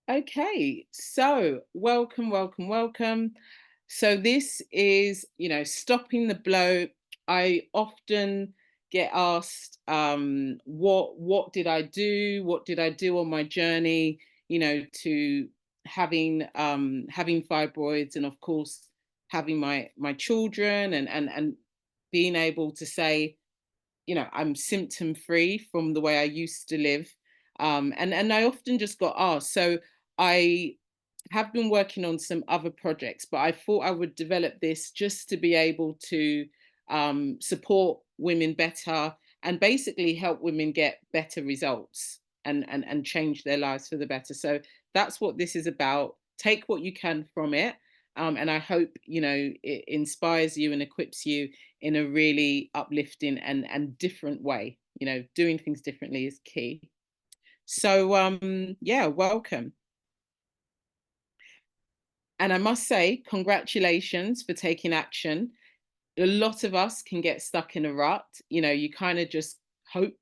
Okay, so welcome, welcome, welcome. So this is, stopping the bloat. I often get asked, what did I do? What did I do on my journey, to having fibroids, and of course having my children, and being able to say, I'm symptom free from the way I used to live. And I often just got asked. So I have been working on some other projects, but I thought I would develop this just to be able to support women better and basically help women get better results and change their lives for the better. So that's what this is about. Take what you can from it. And I hope, it inspires you and equips you in a really uplifting and different way. Doing things differently is key. So yeah, welcome. And I must say, congratulations for taking action. A lot of us can get stuck in a rut. You kind of just hope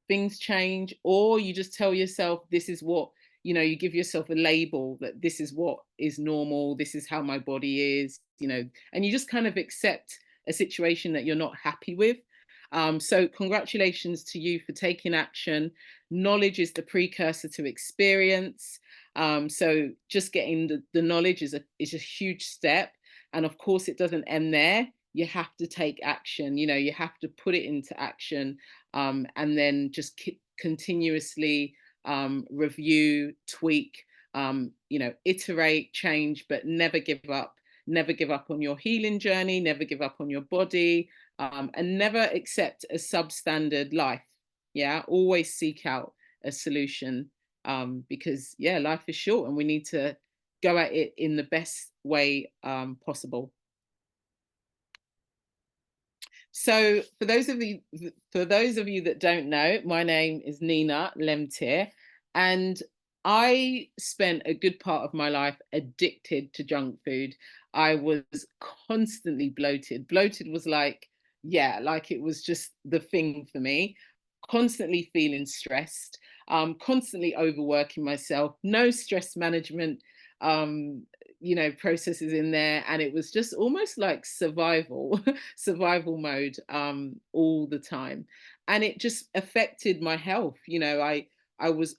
things change, or you just tell yourself, this is what, you give yourself a label that this is what is normal, this is how my body is, and you just kind of accept a situation that you're not happy with. So, congratulations to you for taking action. Knowledge is the precursor to experience. So, just getting the knowledge is a huge step. And of course, it doesn't end there. You have to take action. You have to put it into action, and then just continuously review, tweak, iterate, change, but never give up. Never give up on your healing journey. Never give up on your body, and never accept a substandard life. Yeah, always seek out a solution, because yeah, life is short, and we need to go at it in the best way possible. So, for those of you that don't know, my name is Nina Lemtir, and I spent a good part of my life addicted to junk food. I was constantly bloated. Bloated was like, yeah, like it was just the thing for me. Constantly feeling stressed, constantly overworking myself, no stress management. Processes in there, and it was just almost like survival survival mode all the time, and it just affected my health. I was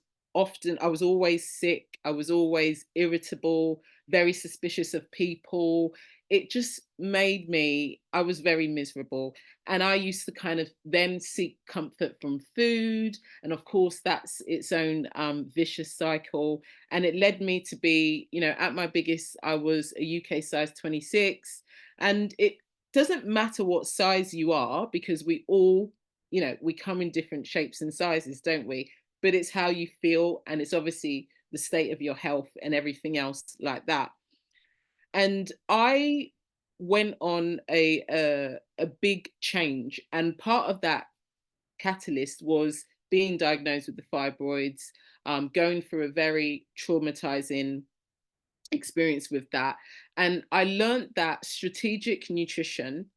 always sick, I was always irritable, very suspicious of people. It just made me, I was very miserable, and I used to kind of then seek comfort from food, and of course that's its own vicious cycle. And it led me to be, at my biggest, I was a UK size 26. And it doesn't matter what size you are, because we all, we come in different shapes and sizes, don't we? But it's how you feel, and it's obviously the state of your health and everything else like that. And I went on a big change, and part of that catalyst was being diagnosed with the fibroids, going through a very traumatizing experience with that. And I learned that strategic nutrition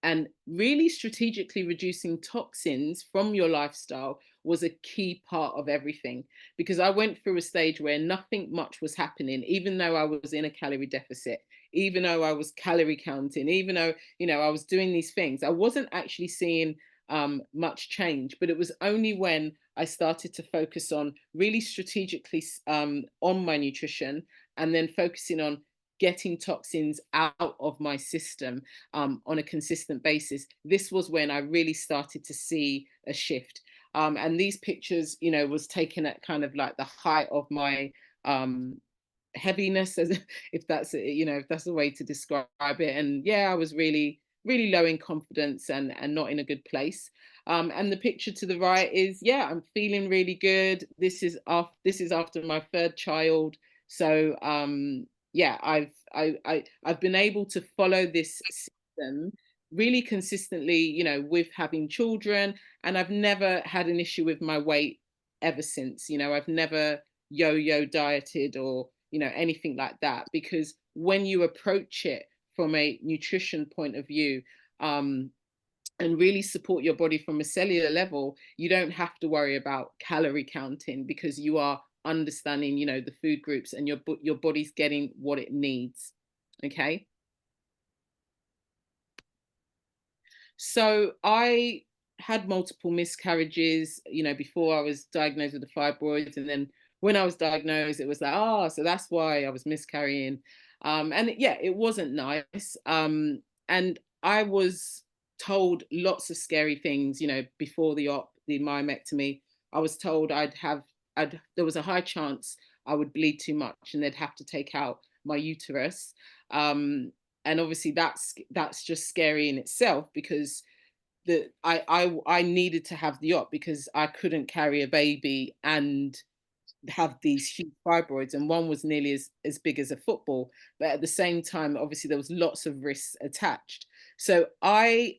and really strategically reducing toxins from your lifestyle was a key part of everything, because I went through a stage where nothing much was happening, even though I was in a calorie deficit, even though I was calorie counting, even though, I was doing these things. I wasn't actually seeing much change, but it was only when I started to focus on really strategically on my nutrition, and then focusing on getting toxins out of my system on a consistent basis. This was when I really started to see a shift. And these pictures, was taken at kind of like the height of my heaviness, as if that's if that's a way to describe it. And yeah, I was really really low in confidence and not in a good place. And the picture to the right is, yeah, I'm feeling really good. This is after my third child. So yeah, I've been able to follow this system really consistently, with having children, and I've never had an issue with my weight ever since. I've never yo-yo dieted or, anything like that, because when you approach it from a nutrition point of view, um, and really support your body from a cellular level, you don't have to worry about calorie counting, because you are understanding, you know, the food groups, and your body's getting what it needs. Okay. So I had multiple miscarriages, you know, before I was diagnosed with the fibroids. And then when I was diagnosed, it was like, oh, so that's why I was miscarrying. Yeah, it wasn't nice. And I was told lots of scary things, you know, before the myomectomy. I was told there was a high chance I would bleed too much and they'd have to take out my uterus. And obviously that's just scary in itself, because I needed to have the op because I couldn't carry a baby and have these huge fibroids, and one was nearly as big as a football. But at the same time, obviously there was lots of risks attached. So I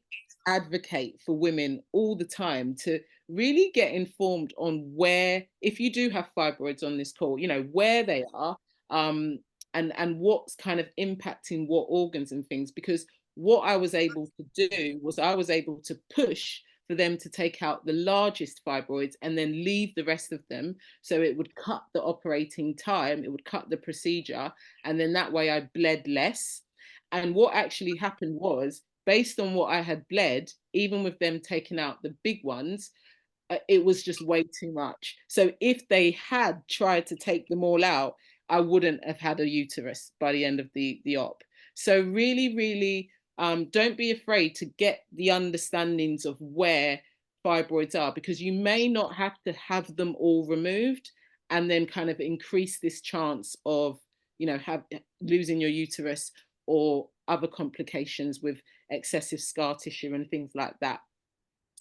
advocate for women all the time to really get informed on where, if you do have fibroids on this call, you know, where they are, um, and what's kind of impacting what organs and things. Because what I was able to do was I was able to push for them to take out the largest fibroids and then leave the rest of them. So it would cut the operating time, it would cut the procedure, and then that way I bled less. And what actually happened was, based on what I had bled, even with them taking out the big ones, it was just way too much. So if they had tried to take them all out, I wouldn't have had a uterus by the end of the op. So really, really, don't be afraid to get the understandings of where fibroids are, because you may not have to have them all removed and then kind of increase this chance of, you know, losing your uterus or other complications with excessive scar tissue and things like that.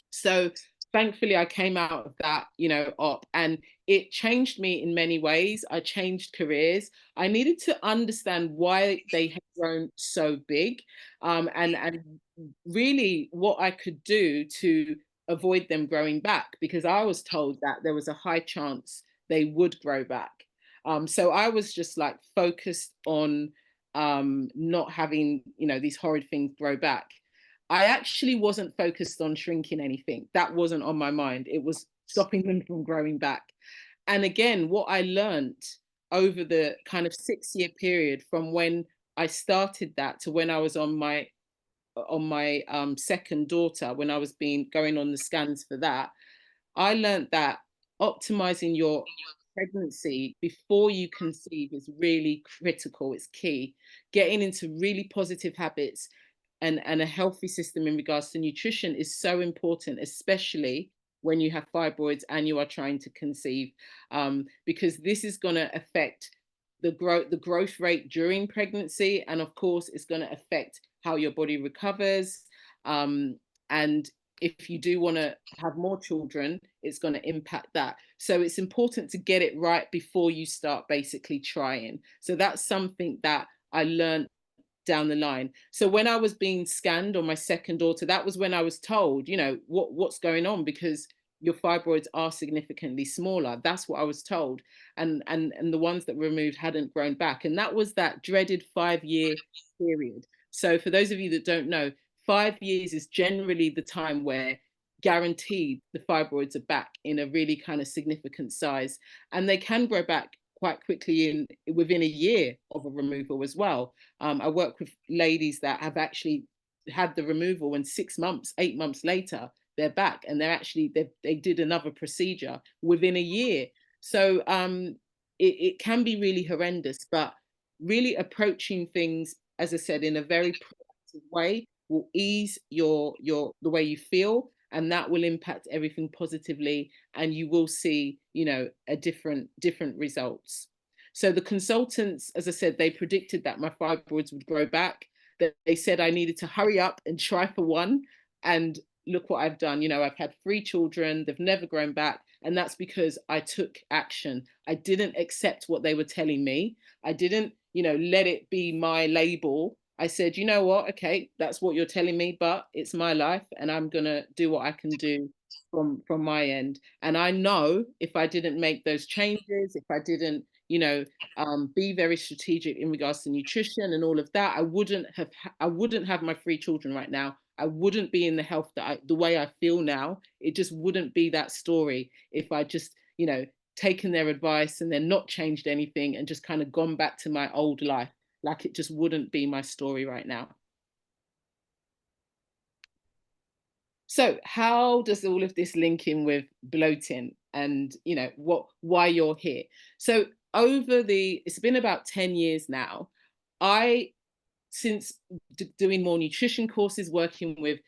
So thankfully I came out of that, you know, op, and it changed me in many ways. I changed careers. I needed to understand why they had grown so big, and really what I could do to avoid them growing back, because I was told that there was a high chance they would grow back. So I was just like focused on not having, you know, these horrid things grow back. I actually wasn't focused on shrinking anything. That wasn't on my mind. It was stopping them from growing back. And again, what I learned over the kind of 6-year period from when I started that to when I was on my second daughter, when I was going on the scans for that, I learned that optimizing your pregnancy before you conceive is really critical. It's key. Getting into really positive habits and a healthy system in regards to nutrition is so important, especially when you have fibroids and you are trying to conceive, because this is going to affect the growth rate during pregnancy, and of course it's going to affect how your body recovers, and if you do want to have more children, it's going to impact that. So it's important to get it right before you start basically trying. So that's something that I learned down the line. So when I was being scanned on my second daughter, that was when I was told, you know, what's going on, because your fibroids are significantly smaller. That's what I was told. And the ones that were removed hadn't grown back. And that was that dreaded 5-year period. So for those of you that don't know, 5 years is generally the time where guaranteed the fibroids are back in a really kind of significant size. And they can grow back quite quickly within a year of a removal as well. I work with ladies that have actually had the removal, and 6 months, 8 months later, they're back, and they did another procedure within a year. So it can be really horrendous, but really approaching things, as I said, in a very proactive way will ease the way you feel, and that will impact everything positively, and you will see, you know, a different results. So the consultants, as I said, they predicted that my fibroids would grow back. They said I needed to hurry up and try for one, and look what I've done. You know, I've had 3 children, they've never grown back, and that's because I took action. I didn't accept what they were telling me. I didn't, you know, let it be my label. I said, you know what, okay, that's what you're telling me, but it's my life, and I'm gonna do what I can do from my end. And I know if I didn't make those changes, if I didn't, you know, be very strategic in regards to nutrition and all of that, I wouldn't have my 3 children right now. I wouldn't be in the health the way I feel now. It just wouldn't be that story if I just, you know, taken their advice and then not changed anything and just kind of gone back to my old life. Like, it just wouldn't be my story right now. So how does all of this link in with bloating and, why you're here? So it's been about 10 years now. I, since doing more nutrition courses, working with,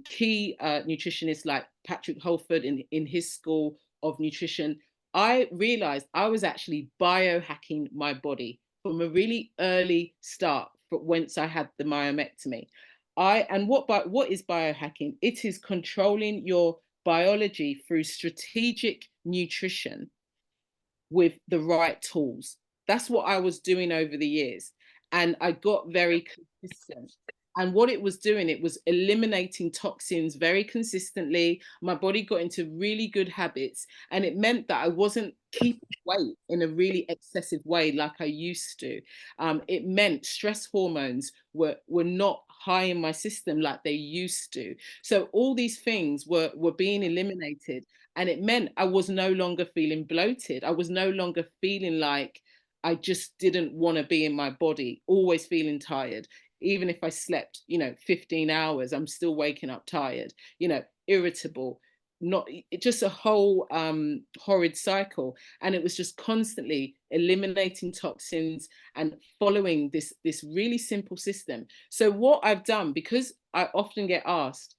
key nutritionists like Patrick Holford in his school of nutrition, I realized I was actually biohacking my body from a really early start, but once I had the myomectomy. What is biohacking? It is controlling your biology through strategic nutrition with the right tools. That's what I was doing over the years. And I got very consistent. And what it was doing, it was eliminating toxins very consistently. My body got into really good habits. And it meant that I wasn't keeping weight in a really excessive way like I used to. It meant stress hormones were not high in my system like they used to. So all these things were being eliminated. And it meant I was no longer feeling bloated. I was no longer feeling like I just didn't want to be in my body, always feeling tired. Even if I slept, 15 hours, I'm still waking up tired, irritable, not just a whole horrid cycle. And it was just constantly eliminating toxins and following this really simple system. So what I've done, because I often get asked,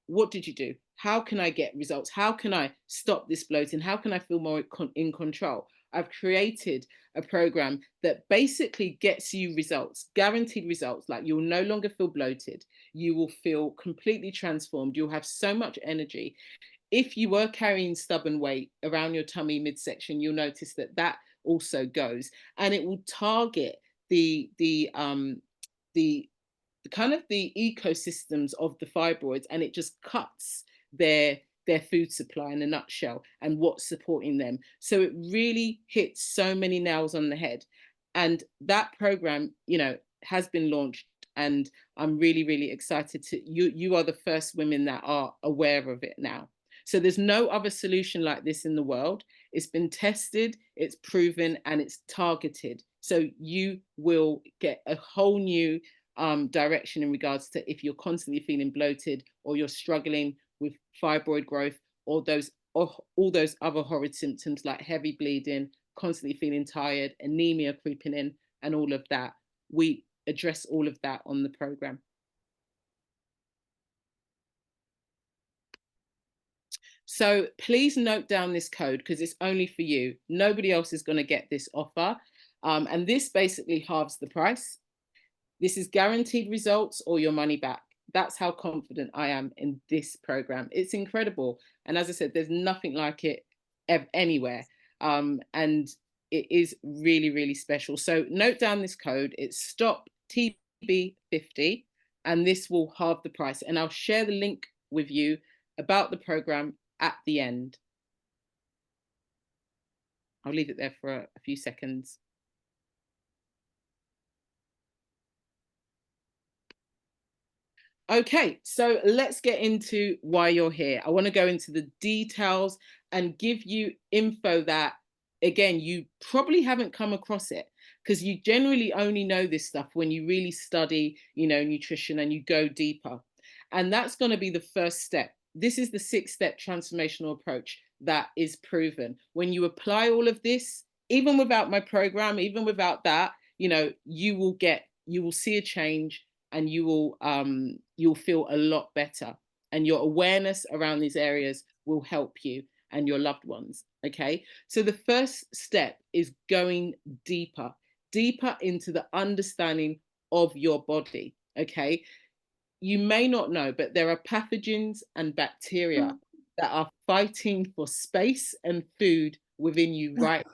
what did you do? How can I get results? How can I stop this bloating? How can I feel more in control? I've created a program that basically gets you results, guaranteed results. Like, you'll no longer feel bloated. You will feel completely transformed. You'll have so much energy. If you were carrying stubborn weight around your tummy midsection, you'll notice that also goes, and it will target the kind of the ecosystems of the fibroids, and it just cuts their food supply in a nutshell and what's supporting them. So it really hits so many nails on the head. And that program, has been launched, and I'm really, really excited to you are the first women that are aware of it now. So there's no other solution like this in the world. It's been tested, it's proven, and it's targeted. So you will get a whole new direction in regards to if you're constantly feeling bloated, or you're struggling with fibroid growth, or all those other horrid symptoms like heavy bleeding, constantly feeling tired, anemia creeping in, and all of that. We address all of that on the program. So please note down this code, because it's only for you. Nobody else is going to get this offer. And this basically halves the price. This is guaranteed results or your money back. That's how confident I am in this program. It's incredible. And as I said, there's nothing like it anywhere. And it is really, really special. So note down this code. It's STOP TB50, and this will halve the price. And I'll share the link with you about the program at the end. I'll leave it there for a few seconds. Okay, so let's get into why you're here. I want to go into the details and give you info that, again, you probably haven't come across it, because you generally only know this stuff when you really study, nutrition, and you go deeper. And that's going to be the first step. This is the 6-step transformational approach that is proven. When you apply all of this, even without my program, even without that, you will see a change, and you'll feel a lot better, and your awareness around these areas will help you and your loved ones. Okay, so the first step is going deeper into the understanding of your body. Okay, you may not know, but there are pathogens and bacteria that are fighting for space and food within you, right?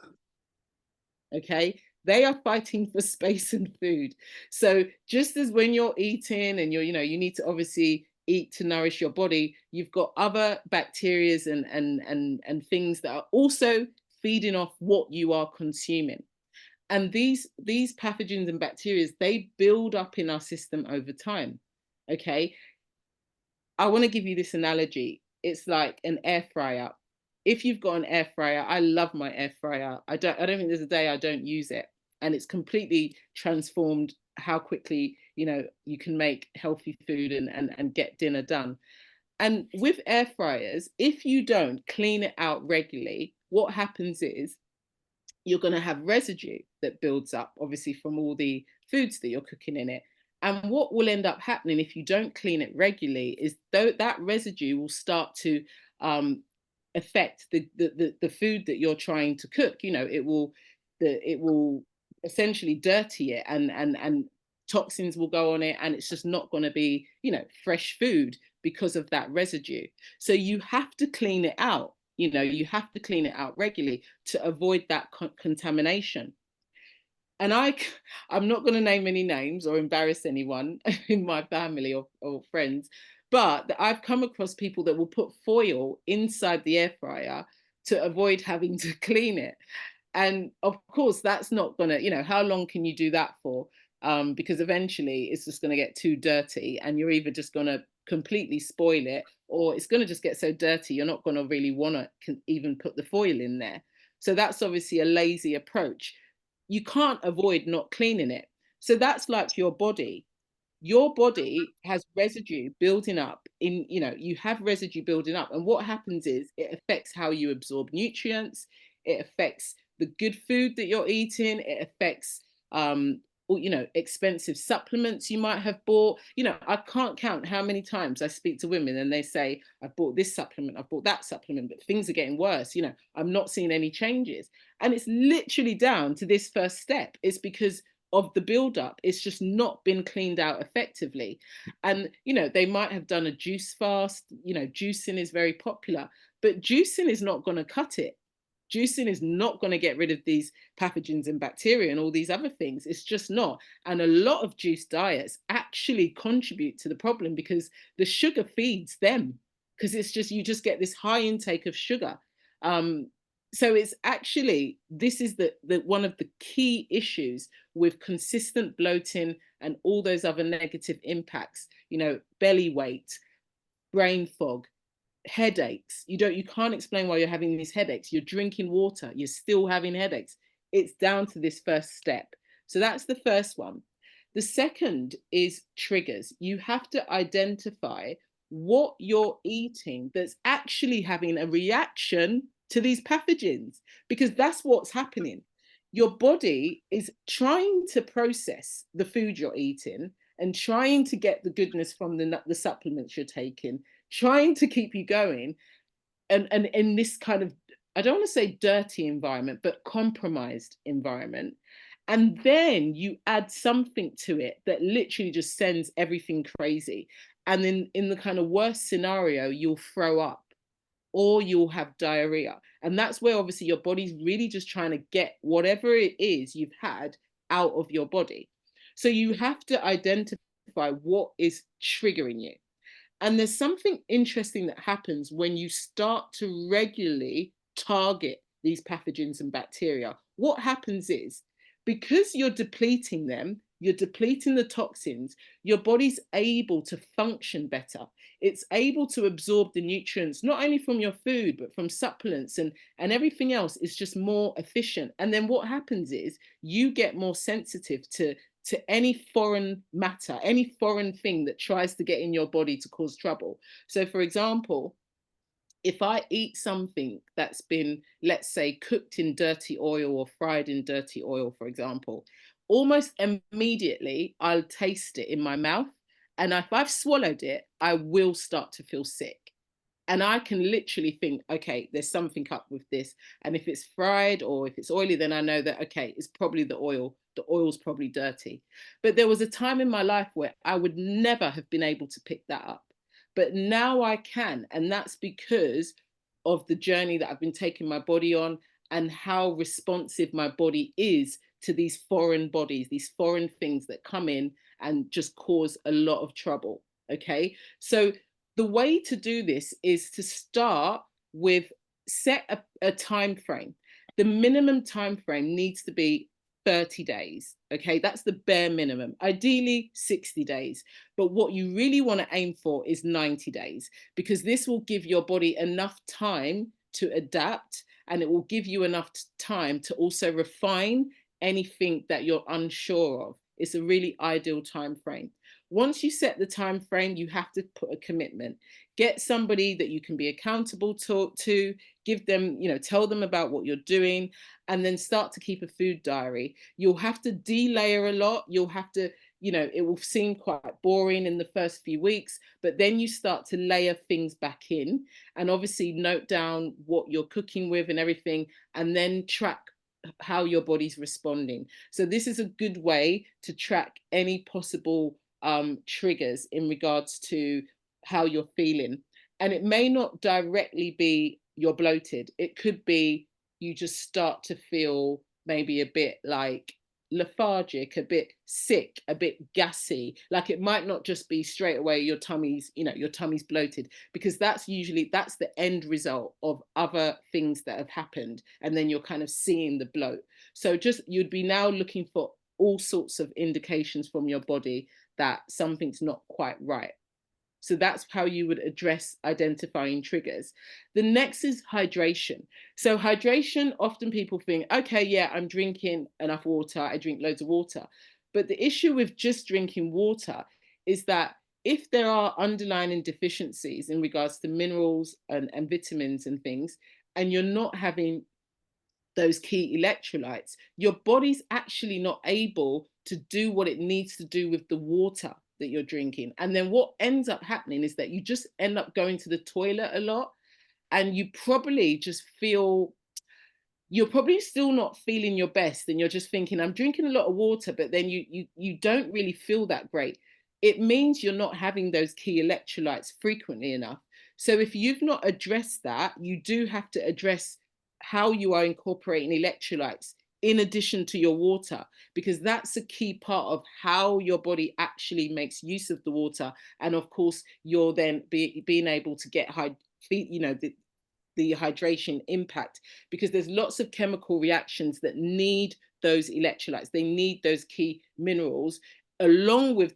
Okay, they are fighting for space and food. So just as when you're eating and you need to obviously eat to nourish your body, you've got other bacterias and things that are also feeding off what you are consuming. And these pathogens and bacteria, they build up in our system over time. Okay, I want to give you this analogy. It's like an air fryer. if you've got an air fryer, I love my air fryer. I don't think there's a day I don't use it. And it's completely transformed how quickly, you can make healthy food and get dinner done. And with air fryers, if you don't clean it out regularly, what happens is you're going to have residue that builds up, obviously, from all the foods that you're cooking in it. And what will end up happening if you don't clean it regularly is though that residue will start to um, affect the food that you're trying to cook. It will essentially dirty it, and toxins will go on it, and it's just not going to be fresh food because of that residue. So you have to clean it out. You have to clean it out regularly to avoid that contamination. And I'm not going to name any names or embarrass anyone in my family or friends, but I've come across people that will put foil inside the air fryer to avoid having to clean it. And of course, that's not going to, how long can you do that for? Because eventually it's just going to get too dirty, and you're either just going to completely spoil it, or it's going to just get so dirty you're not going to really want to even put the foil in there. So that's obviously a lazy approach. You can't avoid not cleaning it. So that's like your body has residue building up you have residue building up, and what happens is it affects how you absorb nutrients, it affects the good food that you're eating, it affects expensive supplements you might have bought. I can't count how many times I speak to women and they say, I've bought this supplement, I've bought that supplement, but things are getting worse. I'm not seeing any changes. And it's literally down to this first step. It's because of the buildup. It's just not been cleaned out effectively. And, they might have done a juice fast. Juicing is very popular, but juicing is not going to cut it. Juicing is not going to get rid of these pathogens and bacteria and all these other things. It's just not. And a lot of juice diets actually contribute to the problem because the sugar feeds them, because you just get this high intake of sugar. So it's actually, this is the one of the key issues with consistent bloating and all those other negative impacts, belly weight, brain fog, headaches. You can't explain why you're having these headaches. You're drinking water, you're still having headaches. It's down to this first step. So that's the first one. The second is triggers. You have to identify what you're eating that's actually having a reaction to these pathogens, because that's what's happening. Your body is trying to process the food you're eating and trying to get the goodness from the supplements you're taking, trying to keep you going, and in this kind of, I don't want to say dirty environment, but compromised environment. And then you add something to it that literally just sends everything crazy. And then in the kind of worst scenario, you'll throw up or you'll have diarrhea. And that's where obviously your body's really just trying to get whatever it is you've had out of your body. So you have to identify what is triggering you. And there's something interesting that happens when you start to regularly target these pathogens and bacteria. What happens is, because you're depleting them, you're depleting the toxins, your body's able to function better. It's able to absorb the nutrients, not only from your food, but from supplements, and everything else is just more efficient. And then what happens is you get more sensitive to any foreign matter, any foreign thing that tries to get in your body to cause trouble. So for example, if I eat something that's been, let's say, cooked in dirty oil or fried in dirty oil, for example, almost immediately I'll taste it in my mouth. And if I've swallowed it, I will start to feel sick. And I can literally think, okay, there's something up with this. And if it's fried or if it's oily, then I know that, okay, it's probably the oil. The oil's probably dirty. But there was a time in my life where I would never have been able to pick that up. But now I can. And that's because of the journey that I've been taking my body on and how responsive my body is to these foreign bodies, these foreign things that come in and just cause a lot of trouble. Okay. So the way to do this is to start with set a time frame. The minimum time frame needs to be 30 days. Okay, that's the bare minimum. Ideally 60 days. But what you really want to aim for is 90 days, because this will give your body enough time to adapt, and it will give you enough time to also refine anything that you're unsure of. It's a really ideal time frame. Once you set the time frame, you have to put a commitment. Get somebody that you can be accountable to, give them, tell them about what you're doing, and then start to keep a food diary. You'll have to delayer a lot. You'll have to, it will seem quite boring in the first few weeks, but then you start to layer things back in, and obviously note down what you're cooking with and everything, and then track how your body's responding. So this is a good way to track any possible triggers in regards to how you're feeling. And it may not directly be you're bloated. It could be you just start to feel maybe a bit like lethargic, a bit sick, a bit gassy. Like it might not just be straight away your tummy's, your tummy's bloated, because that's the end result of other things that have happened. And then you're kind of seeing the bloat. So just you'd be now looking for all sorts of indications from your body that something's not quite right. So that's how you would address identifying triggers. The next is hydration. So hydration, often people think, okay, yeah, I'm drinking enough water. I drink loads of water. But the issue with just drinking water is that if there are underlying deficiencies in regards to minerals and vitamins and things, and you're not having those key electrolytes, your body's actually not able to do what it needs to do with the water that you're drinking. And then what ends up happening is that you just end up going to the toilet a lot, and you probably just feel, you're probably still not feeling your best, and you're just thinking, I'm drinking a lot of water, but then you don't really feel that great. It means you're not having those key electrolytes frequently enough. So if you've not addressed that, you do have to address how you are incorporating electrolytes in addition to your water, because that's a key part of how your body actually makes use of the water. And of course, you're then being able to get the hydration impact, because there's lots of chemical reactions that need those electrolytes. They need those key minerals along with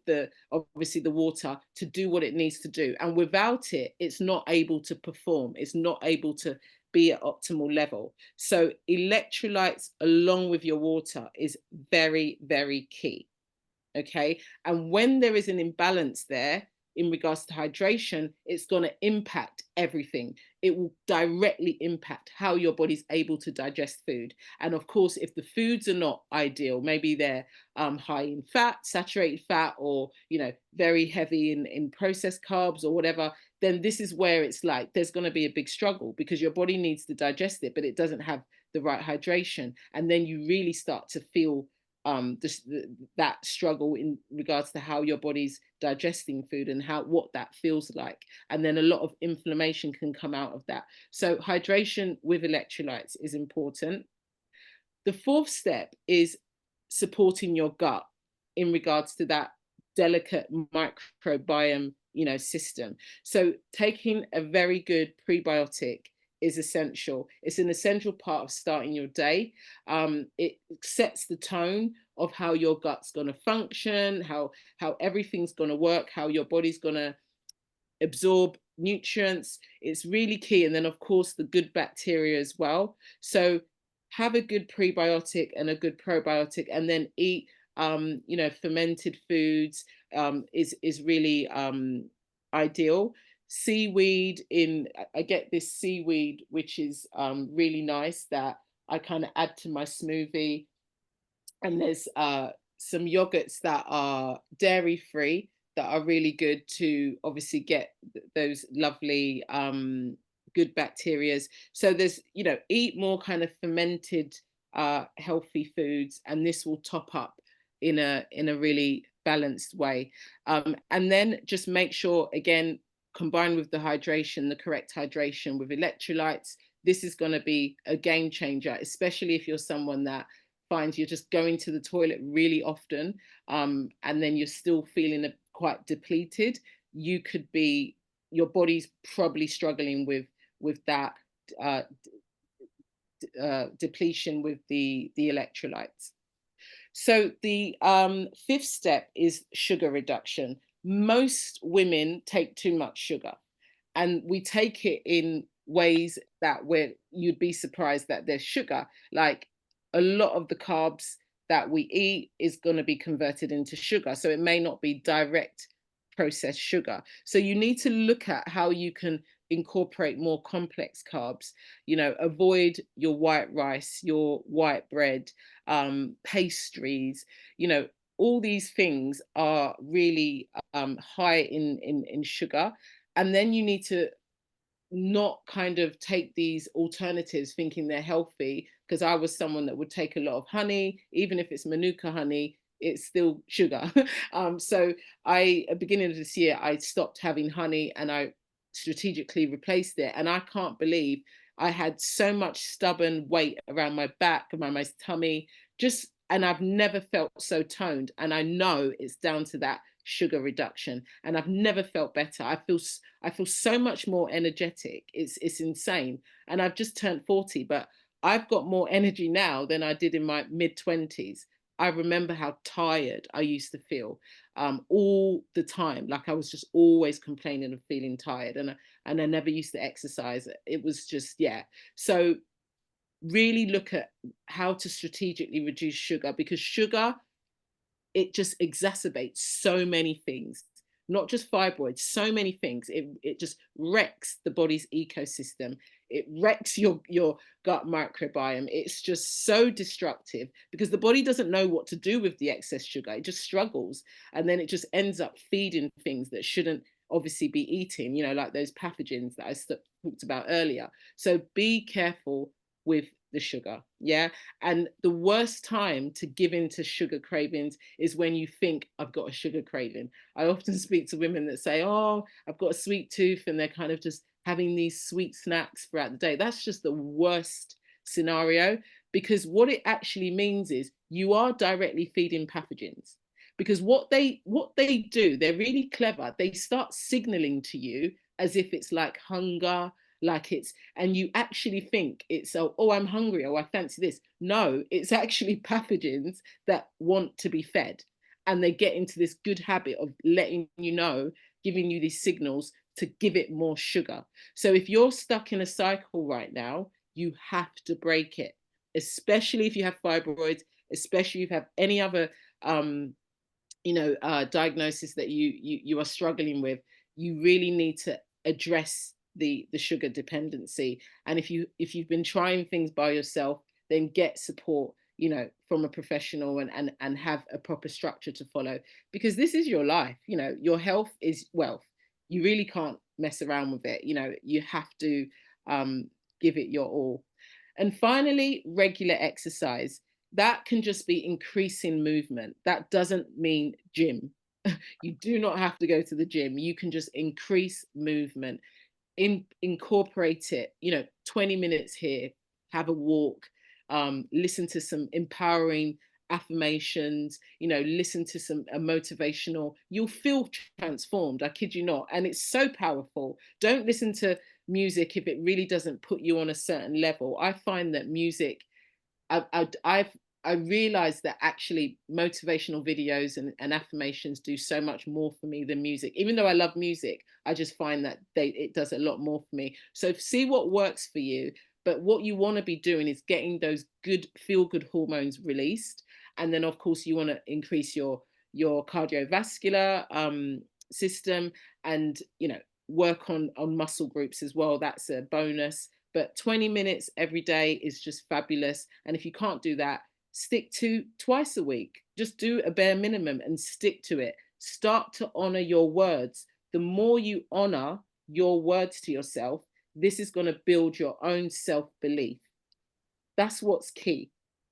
obviously the water to do what it needs to do. And without it, it's not able to perform. It's not able to be at optimal level. So electrolytes along with your water is very, very key. Okay. And when there is an imbalance there in regards to hydration, it's going to impact everything. It will directly impact how your body's able to digest food. And of course, if the foods are not ideal, maybe they're high in fat, saturated fat, or, very heavy in processed carbs or whatever, then this is where it's like there's going to be a big struggle, because your body needs to digest it, but it doesn't have the right hydration. And then you really start to feel that struggle in regards to how your body's digesting food and what that feels like. And then a lot of inflammation can come out of that. So hydration with electrolytes is important. The fourth step is supporting your gut in regards to that delicate microbiome, system. So taking a very good prebiotic is essential. It's an essential part of starting your day. It sets the tone of how your gut's going to function, how everything's going to work, how your body's going to absorb nutrients. It's really key. And then of course the good bacteria as well. So have a good prebiotic and a good probiotic, and then eat fermented foods is really ideal. Seaweed, I get this seaweed which is really nice, that I kind of add to my smoothie. And there's some yogurts that are dairy free that are really good to obviously get those lovely good bacterias. So there's, eat more kind of fermented healthy foods, and this will top up in a really balanced way. And then just make sure, again, combined with the hydration, the correct hydration with electrolytes, this is going to be a game changer, especially if you're someone that finds you're just going to the toilet really often, and then you're still feeling quite depleted. Your body's probably struggling with that depletion with the electrolytes. So the fifth step is sugar reduction. Most women take too much sugar, and we take it in ways that where you'd be surprised that there's sugar. Like a lot of the carbs that we eat is going to be converted into sugar. So it may not be direct processed sugar. So you need to look at how you can incorporate more complex carbs. Avoid your white rice, your white bread, pastries. All these things are really high in sugar. And then you need to not kind of take these alternatives thinking they're healthy, because I was someone that would take a lot of honey, even if it's manuka honey, it's still sugar. So at the beginning of this year, I stopped having honey and I strategically replaced it. And I can't believe I had so much stubborn weight around my back, around my tummy, and I've never felt so toned. And I know it's down to that sugar reduction. And I've never felt better. I feel so much more energetic. It's insane. And I've just turned 40, but I've got more energy now than I did in my mid-20s. I remember how tired I used to feel all the time. Like I was just always complaining of feeling tired, and I never used to exercise. It was just, yeah. So really look at how to strategically reduce sugar, because sugar, it just exacerbates so many things, not just fibroids, so many things. It just wrecks the body's ecosystem. It wrecks your gut microbiome. It's just so destructive because the body doesn't know what to do with the excess sugar. It just struggles. And then it just ends up feeding things that shouldn't obviously be eating, like those pathogens that I talked about earlier. So be careful with the sugar. Yeah. And the worst time to give in to sugar cravings is when you think, I've got a sugar craving. I often speak to women that say, oh, I've got a sweet tooth, and they're kind of just having these sweet snacks throughout the day. That's just the worst scenario, because what it actually means is you are directly feeding pathogens. Because what they do, they're really clever. They start signaling to you as if it's like hunger, and you actually think it's, oh, I'm hungry, oh, I fancy this. No, it's actually pathogens that want to be fed, and they get into this good habit of letting you know, giving you these signals to give it more sugar. So if you're stuck in a cycle right now, you have to break it, especially if you have fibroids, especially if you have any other diagnosis that you are struggling with. You really need to address the sugar dependency. And if you've been trying things by yourself, then get support, from a professional, and have a proper structure to follow, because this is your life. Your health is wealth. You really can't mess around with it. You have to give it your all. And finally, regular exercise. That can just be increasing movement. That doesn't mean gym. You do not have to go to the gym. You can just increase movement, incorporate it, 20 minutes here, have a walk, listen to some empowering affirmations, listen to some motivational. You'll feel transformed. I kid you not. And it's so powerful. Don't listen to music if it really doesn't put you on a certain level. I find that music, I realized that actually motivational videos and affirmations do so much more for me than music. Even though I love music, I just find that it does a lot more for me. So see what works for you. But what you want to be doing is getting those good feel good hormones released. And then of course you want to increase your cardiovascular system, and work on muscle groups as well. That's a bonus. But 20 minutes every day is just fabulous. And if you can't do that, stick to twice a week. Just do a bare minimum and stick to it. Start to honor your words. The more you honor your words to yourself, this is going to build your own self-belief. That's what's key.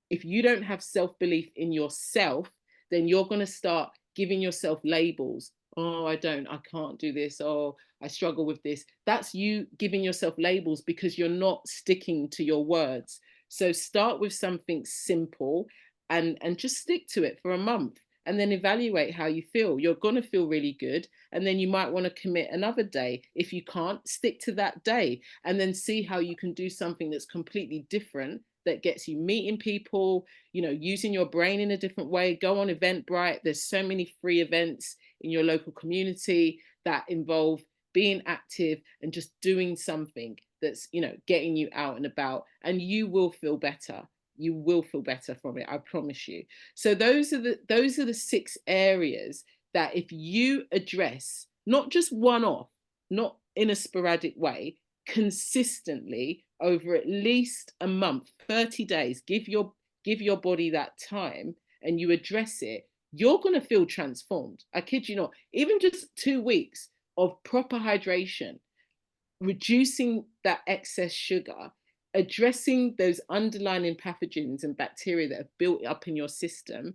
If you don't have self-belief in yourself, then you're going to start giving yourself labels. Oh, I can't do this. Oh, I struggle with this. That's you giving yourself labels because you're not sticking to your words. So start with something simple and just stick to it for a month, and then evaluate how you feel. You're going to feel really good. And then you might want to commit another day. If you can't, stick to that day and then see how you can do something that's completely different, that gets you meeting people, using your brain in a different way. Go on Eventbrite. There's so many free events in your local community that involve being active and just doing something. that's, you know, getting you out and about, and you will feel better. You will feel better from it, I promise you. So those are the 6 areas that if you address, not just one off, not in a sporadic way, consistently over at least a month, 30 days, give your body that time, and you address it, you're going to feel transformed. I kid you not. Even just 2 weeks of proper hydration, reducing that excess sugar, addressing those underlying pathogens and bacteria that have built up in your system,